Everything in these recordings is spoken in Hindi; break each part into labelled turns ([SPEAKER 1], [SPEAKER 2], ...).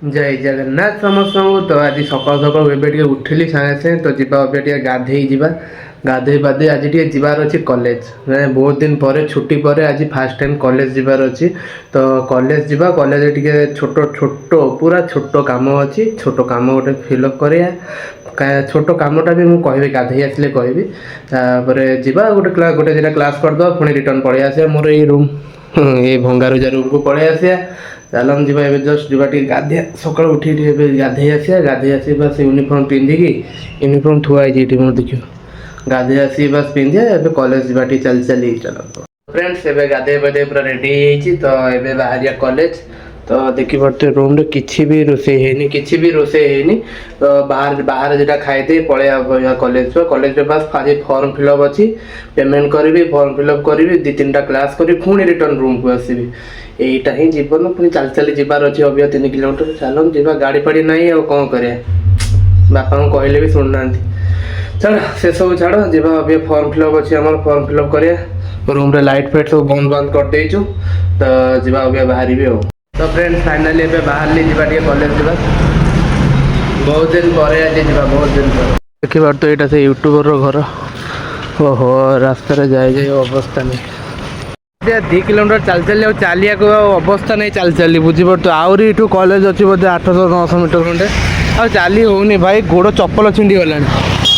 [SPEAKER 1] जय जगन्नाथ समस्त तो आज सकाल सकाल एबे उठिली सागे सागे तो जीवा अबे टे गाधे जीवा गाधे बाधे आज टे जीवार अच्छी कॉलेज मैंने बहुत दिन पर छुट्टी पर आज फास्ट टाइम कॉलेज जीवार अच्छी तो कॉलेज जीवा कॉलेज टे छोट छोट पूरा छोट काम अच्छी छोट काम गोटे फिलअप करा छोट कामटा भी मुझे कहि गाधे आसले कहि जीवा गोटे गोटे दिन क्लास करदे पुणी रिटर्न पड़े आसे मोर ये रूम ये भंगारुजा रूम को पड़े आसिया चलन जीवा एबे जस्ट जीवा टी गाधे सकाळ उठी गाधे आसिया बस यूनिफॉर्म पिंधिकी यूनिफॉर्म थुआ है मोर देखियो गाधे आसी बस पिंधे एबे कॉलेज जीवा टी चल चलन फ्रेंड्स एबे गाधे बदे पूरा रेडी हेची तो एबे बाहरिया कॉलेज तो देखी पड़ते रूम रे किछि भी रोसे हेनी तो बाहर जेटा खाइदे पळे कॉलेज में बस खाली फॉर्म फिलअप अच्छी पेमेंट करी फॉर्म फिलअप करी दी तीन क्लास करी पुणी रिटर्न रूम को आसबि यहीटा ही जीवन पुणी चल जीवार अच्छे अभी 3 किलोमीटर चलन जीवा गाड़ी फाड़ी नहीं आ कौन करें बापा को कहले भी शुणुना छाड़ से सब छाड़ जीवा अभी फॉर्म फिलअप अच्छी आम फॉर्म फिलअप करा रूम रे लाइट फाइट सब बंद कर देचु तो जीवा अभी बाहर तो फ्रेंड्स फाइनाली एबे बाहर जीवा टे कॉलेज जीवा बहुत दिन पर आज जीवा बहुत दिन पर देखी बार तो यहाँ से यूट्यूबर घर ओहो रास्ता जाए जाए अवस्था नहीं 2 किलोमीटर चल चलिया को अवस्था नहीं चल बुझीपार तो आहरी यू कॉलेज अच्छी बोधे 800-900 मीटर खंडे आ चली होनी भाई गोड़ चप्पल छिंडी गला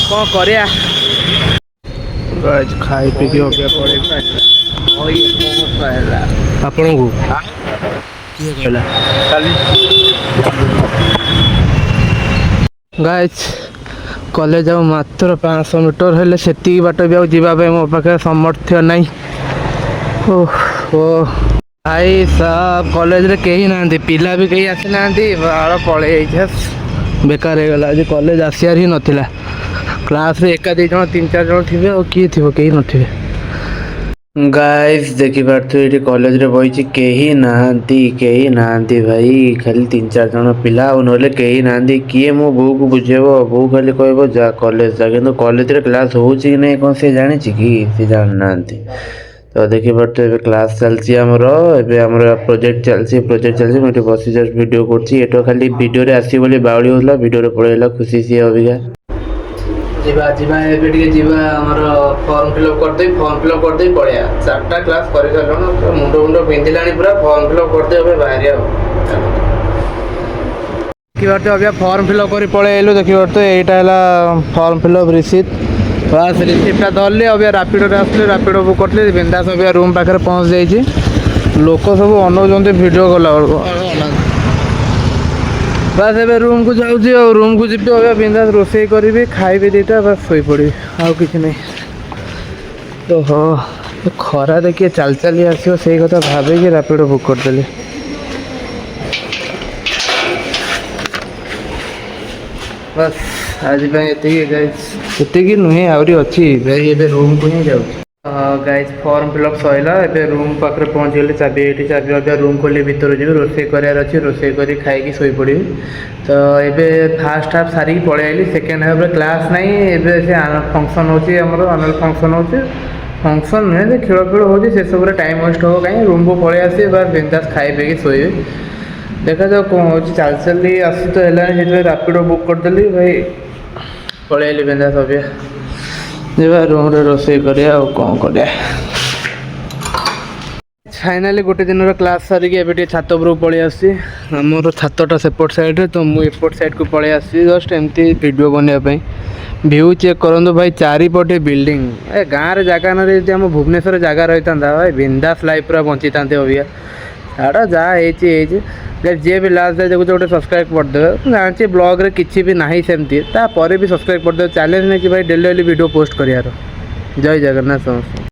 [SPEAKER 1] कौन कर खाई पी आपण को गाइस कॉलेज आ मात्र 500 मीटर हेले सेती बाट भी आवाई मो पाखे सामर्थ्य नहीं ओहो भाई साहब कॉलेज रे कहीं ना पिला भी कहीं आसी ना बाड़ पड़े बेकार हो गला आज कॉलेज आसियार ही नथिला क्लास रे एका 2 जन 3-4 जन थे और किए थी कहीं नथिबे गाइस देखी पार्थ ये कॉलेज रे बही कहीं ना भाई खाली 3-4 जन पिला ना कहीं ना किए मो बो को बुझेब बो खाली कह जा कॉलेज जा कि कॉलेज रे क्लास हो नहीं कौन से जानी कि सी जाना तो देखी पार्थ ए क्लास चलती आमर एवं प्रोजेक्ट चलती मुझे बस जस्ट वीडियो कर खाली वीडियो रे आसी बोली बाउली होता वीडियो पड़ेगा खुशी सी अबिका जीवा जीवा एबे टिके जीवा हमर फॉर्म फिलअप कर दे पड़िया 4टा क्लास कर सारलो तो मुंडो पिंधिलानी पूरा फॉर्म फिलअप कर दे बाहरिया कि बात अभी फॉर्म फिलअप कर पळे एलु देखि बात एटा हला फॉर्म फिलअप रिसीट बस रिसीप्टा धरले अभी रैपिडो रे आसले रैपिडो बुक करले बिंदास अभी रूम पाखरे पहुंच जाइए लोक सब अनौजंते वीडियो गला बस एबे रूम को जाऊँगी और रूम को जी अभी बिंदास रोसे करी खाइबी दीटा बस शोई पड़ी आउ कि नहीं तो हाँ खरा देखिए चल आसो से कथा भावे कि रैपिडो बुक करदेली बस आज ये नुहे आहरी अच्छी भाई ए रूम को ही जाऊँ गाइज फॉर्म फिलअप सैला ए रूम पाखे पहुँचीगली चाबी ये चाबी अभी रूम खोली भर जी रोसे करार अच्छी रोसे कर खाई शोई पड़ी तो ये फास्ट हाफ सारिक पलि आइली सेकेंड हाफ क्लास नहीं एबे से फंक्शन होची हमर एनुअल फंक्शन होची फंक्शन नुहे खेल खेल हो सब टाइम वेस्ट हो कहीं रूम को पलि आसी बस बिंदास खाई पी शोबे देखा जाओ कौन हो चल आसी तो है रैपिडो बुक करदेली भाई पलि आइली बिंदास अभी जीवा रूम रे रोसे करिया कौन करिया फाइनाली गोटे दिन क्लास सारिक ए छात उपर पलि आसी आमर छातटा सेपट साइड तो मुझे एपट साइड को पलि आसी जस्ट एमती वीडियो बनवाई व्यू चेक करूँ भाई चारिपटे बिल्डिंग ए गाँव जगह ना आम भुवनेश्वर जगह रही था भाई बिंदास लाइफ पूरा बंची था अभिया छाड़ा जहाँ जी भी लास्ट देखो गोटे सब्सक्राइब करदे जानते ब्लॉग रे किसी भी ना सेमती भी सब्सक्राइब करदे चैलेंज नहीं कि भाई डेली वीडियो पोस्ट करार जय जगन्नाथ समस्त।